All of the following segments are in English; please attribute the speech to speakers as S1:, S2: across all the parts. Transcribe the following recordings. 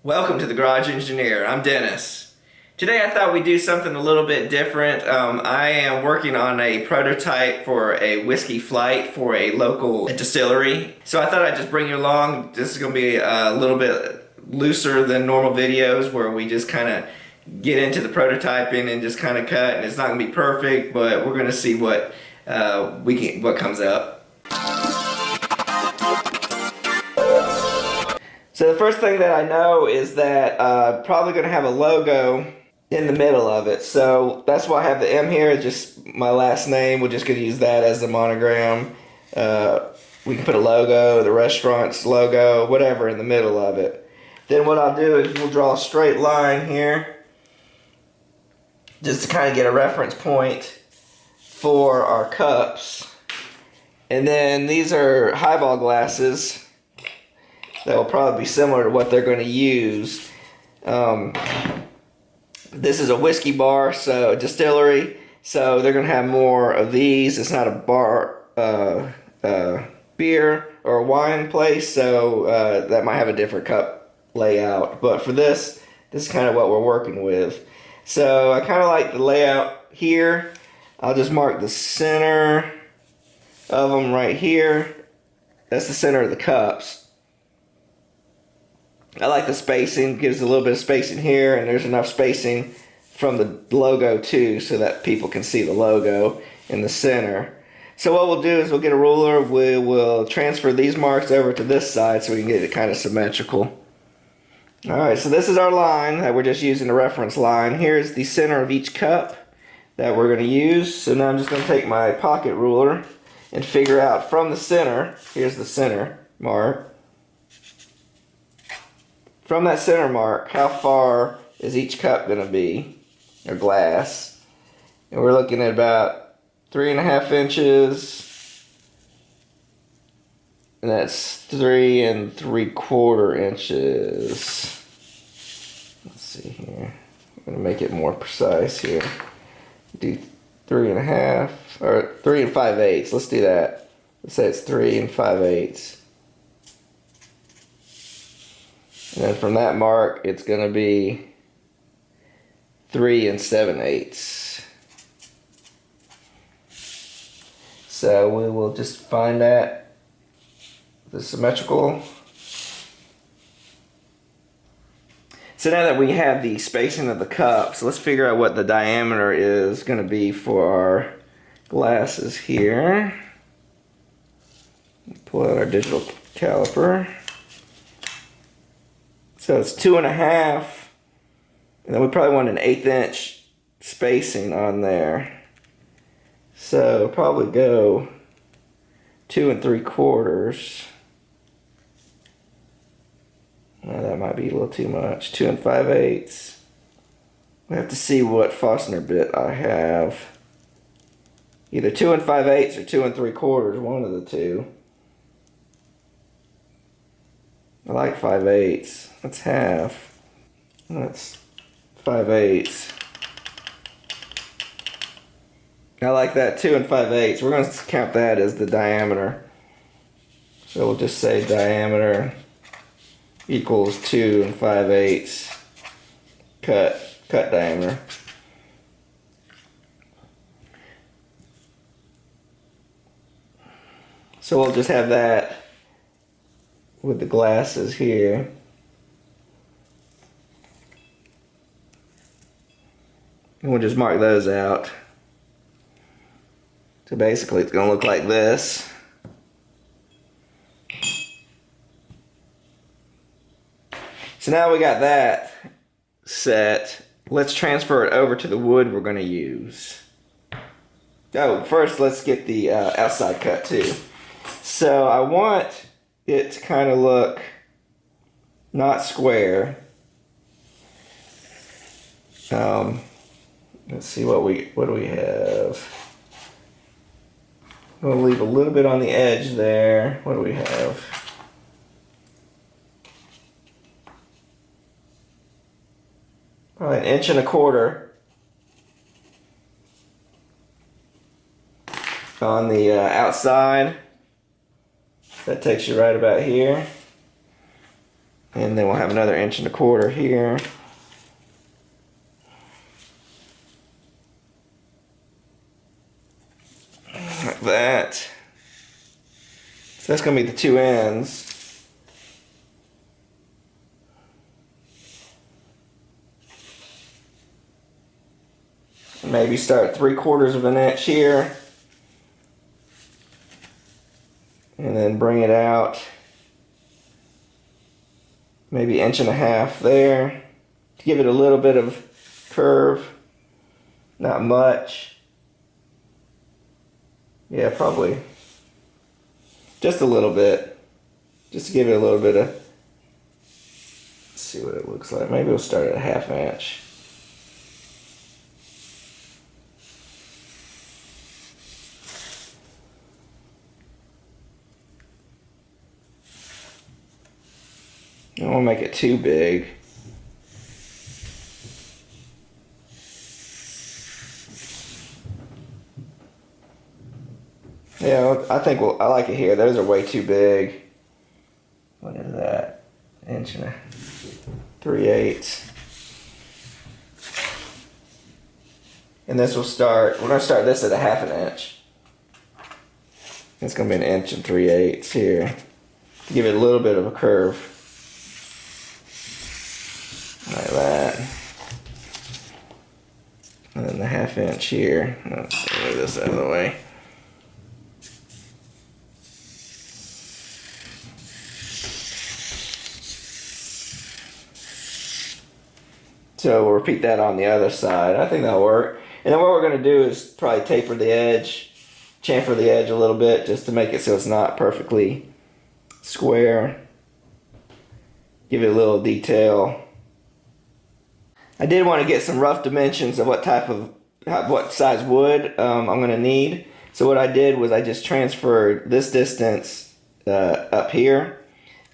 S1: Welcome to the Garage Engineer. I'm Dennis. Today I thought we'd do something a little bit different. I am working on a prototype for a whiskey flight for a local distillery. So I thought I'd just bring you along. This is going to be a little bit looser than normal videos where we just kind of get into the prototyping and just kind of cut, and it's not going to be perfect, but we're going to see what what comes up. So the first thing that I know is that probably going to have a logo in the middle of it. So that's why I have the M here, just my last name. We're just going to use that as the monogram. We can put a logo, the restaurant's logo, whatever in the middle of it. Then what I'll do is we'll draw a straight line here just to kind of get a reference point for our cups. And then these are highball glasses that will probably be similar to what they're going to use. This is a whiskey bar, so a distillery, so they're going to have more of these. It's not a bar, beer or a wine place, so that might have a different cup layout. But for this is kind of what we're working with. So I kind of like the layout here. I'll just mark the center of them right here. That's the center of the cups. I like the spacing, gives a little bit of spacing here, and there's enough spacing from the logo too so that people can see the logo in the center. So what we'll do is we'll get a ruler, we will transfer these marks over to this side so we can get it kind of symmetrical. Alright, so this is our line that we're just using, the reference line. Here's the center of each cup that we're going to use. So now I'm just going to take my pocket ruler and figure out from the center, here's the center mark. From that center mark, how far is each cup going to be, or glass? And we're looking at about 3.5 inches, and that's 3 3/4 inches. Let's see here. I'm going to make it more precise here. Do 3.5 or 3 5/8. Let's do that. Let's say it's 3 5/8. And then from that mark, it's going to be 3 7/8. So we will just find that, the symmetrical. So now that we have the spacing of the cups, let's figure out what the diameter is going to be for our glasses here. Pull out our digital caliper. So it's 2.5, and then we probably want an 1/8 inch spacing on there. So probably go 2 3/4. Well, that might be a little too much. 2 5/8. We have to see what fastener bit I have. Either 2 5/8 or 2 3/4, one of the two. I like 5/8. That's half. That's 5/8. I like that 2 5/8. We're going to count that as the diameter. So we'll just say diameter equals 2 5/8 cut diameter. So we'll just have that with the glasses here. And we'll just mark those out. So basically it's going to look like this. So now we got that set. Let's transfer it over to the wood we're going to use. Oh, first let's get the outside cut too. So I want it to kind of look not square. Let's see what do we have. We'll leave a little bit on the edge there. What do we have? Probably 1 1/4 on the outside. That takes you right about here. And then we'll have another 1.25 inches here. Like that. So that's going to be the two ends. Maybe start 3/4 inch here. And then bring it out. Maybe 1.5 inches there. To give it a little bit of curve. Not much. Yeah, probably. Just a little bit. Just to give it a little bit of... Let's see what it looks like. Maybe we'll start at 1/2 inch. I don't want to make it too big. Yeah, I think I like it here. Those are way too big. What is that? 1.3/8. And this will start, we're going to start this at 1/2 inch. It's going to be 1.3/8 here. Give it a little bit of a curve. Like that. And then the 1/2 inch here. Let's move this out of the way. So we'll repeat that on the other side. I think that'll work. And then what we're going to do is probably taper the edge, chamfer the edge a little bit just to make it so it's not perfectly square. Give it a little detail. I did want to get some rough dimensions of what size wood I'm going to need. So what I did was I just transferred this distance up here,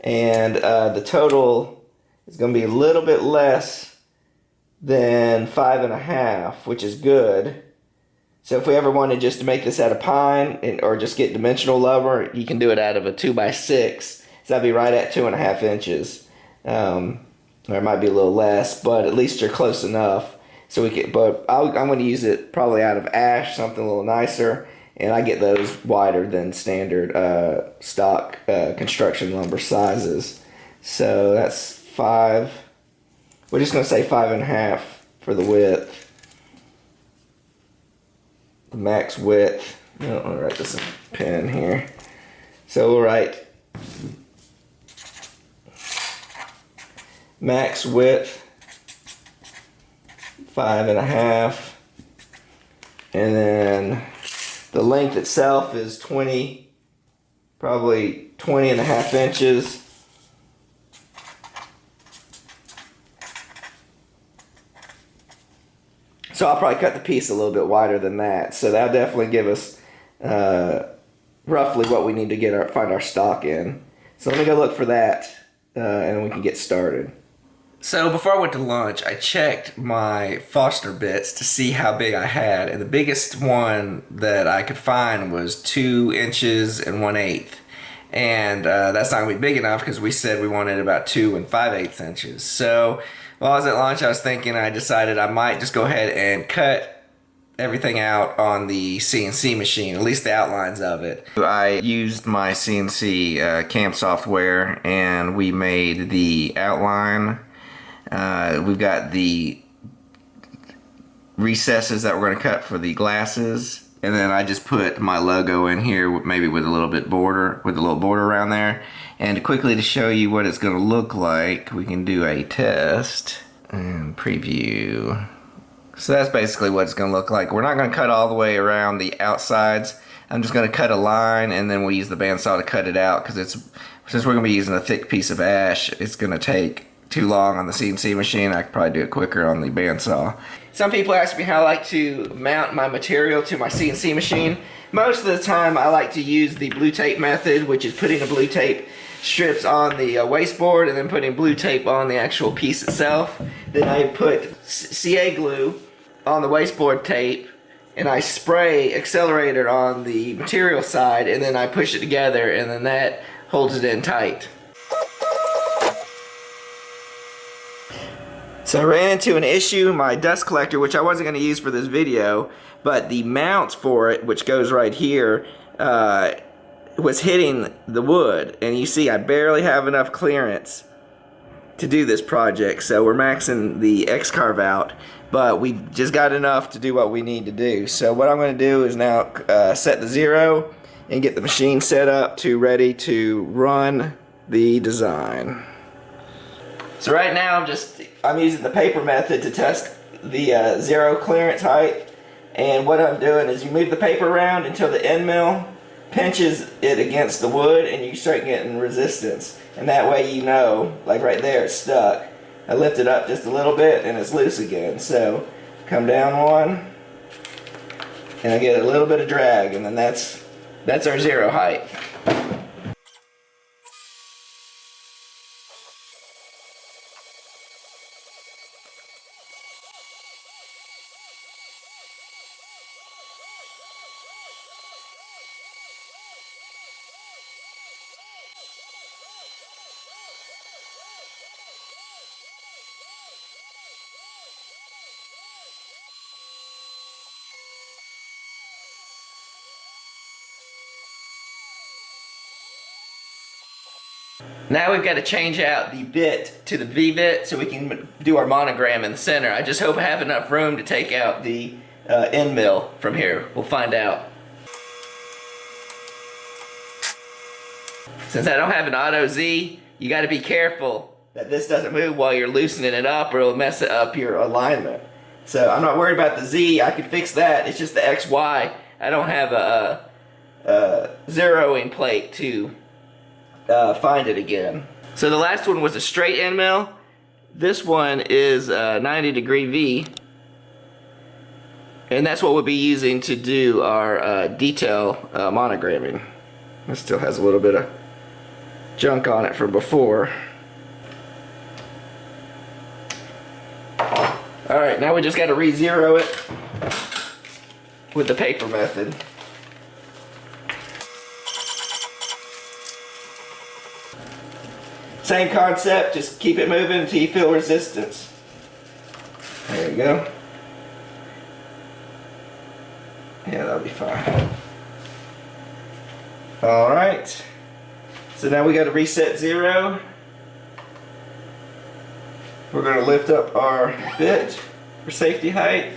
S1: and the total is going to be a little bit less than 5.5, which is good. So if we ever wanted just to make this out of pine or just get dimensional lumber, you can do it out of a 2x6. So that'd be right at 2.5 inches. Or it might be a little less, but at least you're close enough. So we can, but I'm going to use it probably out of ash, something a little nicer, and I get those wider than standard stock construction lumber sizes. So that's 5. We're just going to say 5.5 for the width, the max width. I don't want to write this in pen here. So we'll write max width 5.5, and then the length itself is 20, probably 20.5 inches. So I'll probably cut the piece a little bit wider than that. So that'll definitely give us roughly what we need to find our stock in. So let me go look for that, and we can get started. So before I went to lunch, I checked my Foster bits to see how big I had, and the biggest one that I could find was 2 inches and 1/8. And that's not going to be big enough because we said we wanted about 2 5/8 inches. So while I was at lunch, I was thinking, I decided I might just go ahead and cut everything out on the CNC machine, at least the outlines of it. I used my CNC CAM software, and we made the outline. We've got the recesses that we're going to cut for the glasses, and then I just put my logo in here, maybe with a little border around there. And quickly to show you what it's going to look like, we can do a test and preview. So that's basically what it's going to look like. We're not going to cut all the way around the outsides. I'm just going to cut a line, and then we'll use the bandsaw to cut it out, because since we're going to be using a thick piece of ash, it's going to take too long on the CNC machine. I could probably do it quicker on the bandsaw. Some people ask me how I like to mount my material to my CNC machine. Most of the time I like to use the blue tape method, which is putting the blue tape strips on the wasteboard and then putting blue tape on the actual piece itself. Then I put CA glue on the wasteboard tape, and I spray accelerator on the material side, and then I push it together, and then that holds it in tight. So I ran into an issue, my dust collector, which I wasn't going to use for this video, but the mount for it, which goes right here, was hitting the wood. And you see I barely have enough clearance to do this project, so we're maxing the X-carve out, but we've just got enough to do what we need to do. So what I'm going to do is now set the 0 and get the machine set up to ready to run the design. So right now I'm using the paper method to test the 0 clearance height, and what I'm doing is you move the paper around until the end mill pinches it against the wood and you start getting resistance, and that way you know, like right there, it's stuck. I lift it up just a little bit and it's loose again. So come down one and I get a little bit of drag, and then that's our 0 height. Now we've got to change out the bit to the V-bit so we can do our monogram in the center. I just hope I have enough room to take out the end mill from here. We'll find out. Since I don't have an auto Z, you got to be careful that this doesn't move while you're loosening it up, or it'll mess up your alignment. So I'm not worried about the Z. I can fix that. It's just the XY. I don't have a zeroing plate to find it again. So the last one was a straight end mill. This one is a 90-degree V, and that's what we'll be using to do our detail monogramming. It still has a little bit of junk on it from before. Alright, now we just got to re-zero it with the paper method. Same concept, just keep it moving until you feel resistance. There you go. Yeah, that'll be fine. Alright. So now we got to reset 0. We're going to lift up our bit for safety height.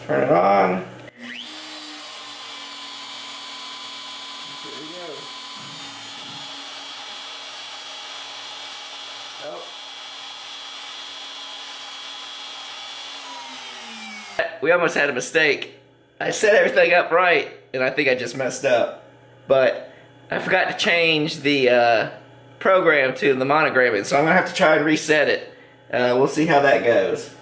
S1: Turn it on. Here we go. Oh. We almost had a mistake. I set everything up right, and I think I just messed up. But I forgot to change the program to the monogramming, so I'm going to have to try and reset it. We'll see how that goes.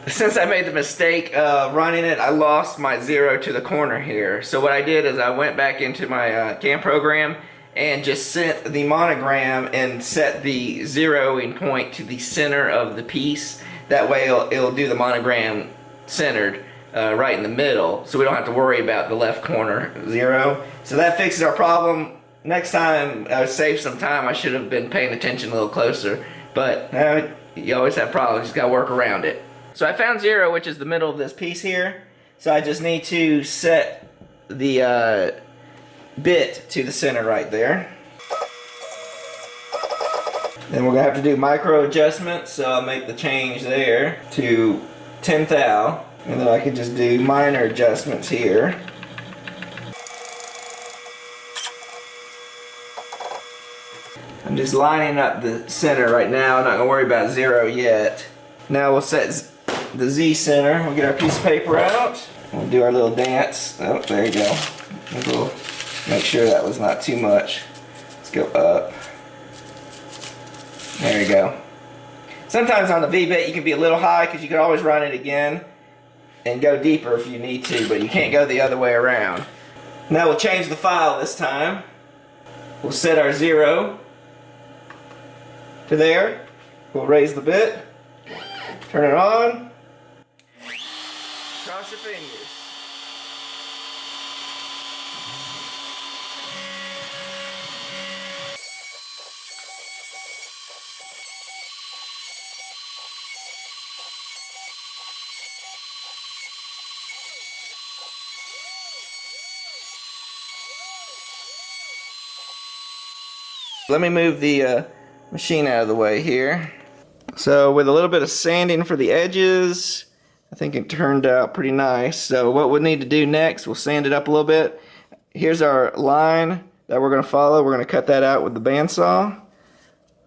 S1: Since I made the mistake of running it, I lost my 0 to the corner here. So what I did is I went back into my CAM program and just sent the monogram and set the zeroing point to the center of the piece. That way it'll do the monogram centered right in the middle, so we don't have to worry about the left corner 0. So that fixes our problem. Next time I save some time, I should have been paying attention a little closer, but you always have problems, you just gotta work around it. So I found 0, which is the middle of this piece here, so I just need to set the bit to the center right there. Then we're gonna have to do micro adjustments, so I'll make the change there to 10 thou, and then I can just do minor adjustments here. I'm just lining up the center right now. I'm not gonna worry about 0 yet. Now we'll set the Z center. We'll get our piece of paper out. We'll do our little dance. Oh, there you go. We'll make sure that was not too much. Let's go up. There you go. Sometimes on the V-bit you can be a little high because you can always run it again and go deeper if you need to, but you can't go the other way around. Now we'll change the file this time. We'll set our 0 to there. We'll raise the bit. Turn it on. Cross your fingers. Let me move the machine out of the way here. So with a little bit of sanding for the edges, I think it turned out pretty nice. So what we'll need to do next, we'll sand it up a little bit. Here's our line that we're going to follow. We're going to cut that out with the bandsaw.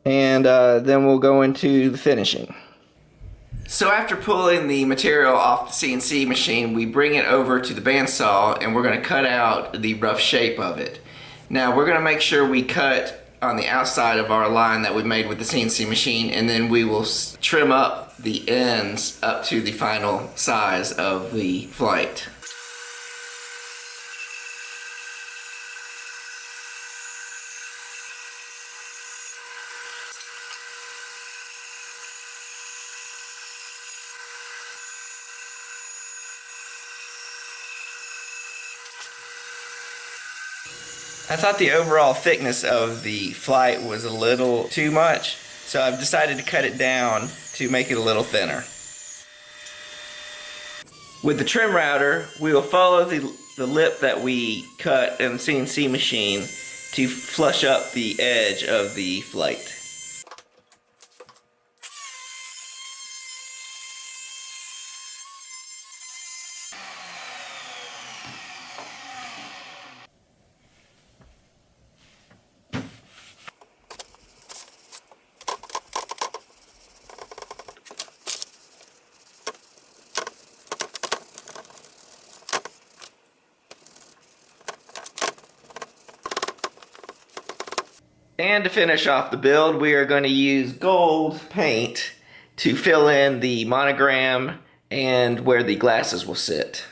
S1: And then we'll go into the finishing. So after pulling the material off the CNC machine, we bring it over to the bandsaw and we're going to cut out the rough shape of it. Now we're going to make sure we cut on the outside of our line that we made with the CNC machine, and then we will trim up the ends up to the final size of the flight. I thought the overall thickness of the flight was a little too much, so I've decided to cut it down to make it a little thinner. With the trim router, we will follow the lip that we cut in the CNC machine to flush up the edge of the flight. And to finish off the build, we are going to use gold paint to fill in the monogram and where the glasses will sit.